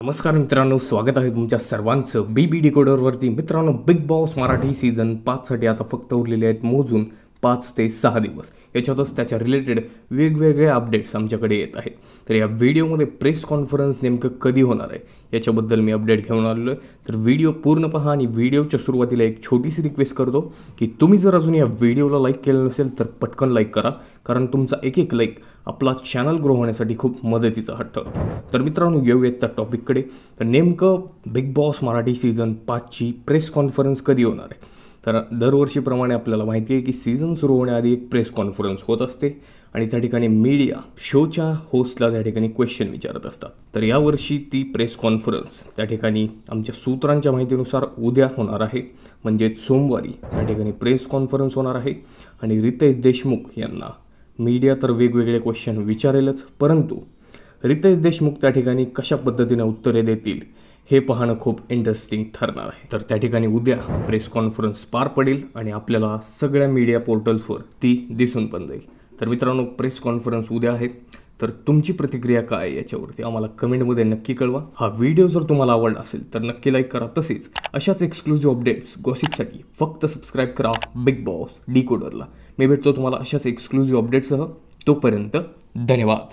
नमस्कार मित्रांनो, स्वागत आहे तुमच्या सर्वांचं BB डिकोडरवरती. मित्रांनो, बिग बॉस मराठी सीझन 5साठी आता फक्त उरलेले आहेत मोजून 5 ते 6 दिवस. याच्यातच त्याच्या रिलेटेड वेगवेगळे अपडेट्स आमच्याकडे येत आहेत. तर या व्हिडिओमध्ये प्रेस कॉन्फरन्स नेमकं कधी होणार आहे याच्याबद्दल मी अपडेट घेऊन आलेलो आहे. तर व्हिडिओ पूर्ण पहा आणि व्हिडिओच्या सुरुवातीला एक छोटीशी रिक्वेस्ट करतो की तुम्ही जर अजून या व्हिडिओला लाईक केलं नसेल तर पटकन लाईक करा, कारण तुमचा एक लाईक आपला चॅनल ग्रो होण्यासाठी खूप मदतीचा ठरतो. तर मित्रांनो, येऊयात त्या टॉपिककडे. तर नेमकं बिग बॉस मराठी सीझन 5ची प्रेस कॉन्फरन्स कधी होणार आहे? तर दरवर्षीप्रमाणे आपल्याला माहिती आहे की सीझन सुरू होण्याआधी एक प्रेस कॉन्फरन्स होत असते आणि त्या ठिकाणी मीडिया शोच्या होस्टला त्या ठिकाणी क्वेश्चन विचारत असतात. तर यावर्षी ती प्रेस कॉन्फरन्स त्या ठिकाणी आमच्या सूत्रांच्या माहितीनुसार उद्या होणार आहे, म्हणजेच सोमवारी त्या ठिकाणी प्रेस कॉन्फरन्स होणार आहे. आणि रितेश देशमुख यांना मीडिया तर वेगवेगळे क्वेश्चन विचारेलच, परंतु रितेश देशमुख त्या ठिकाणी कशा पद्धतीने उत्तरे देतील हे पाहणं खूप इंटरेस्टिंग ठरणार आहे. तर त्या ठिकाणी उद्या प्रेस कॉन्फरन्स पार पडेल आणि आपल्याला सगळ्या मीडिया पोर्टल्सवर ती दिसून पण जाईल. तर मित्रांनो, प्रेस कॉन्फरन्स उद्या आहे. तर तुमची प्रतिक्रिया काय आहे याच्यावरती आम्हाला कमेंटमध्ये नक्की कळवा. हा व्हिडिओ जर तुम्हाला आवडला असेल तर नक्की लाईक करा. तसेच अशाच एक्सक्लुझिव्ह अपडेट्स गॉसिपसाठी फक्त सबस्क्राईब करा बिग बॉस डिकोडरला. मी भेटतो तुम्हाला अशाच एक्सक्लुझिव्ह अपडेट्ससह. तोपर्यंत धन्यवाद.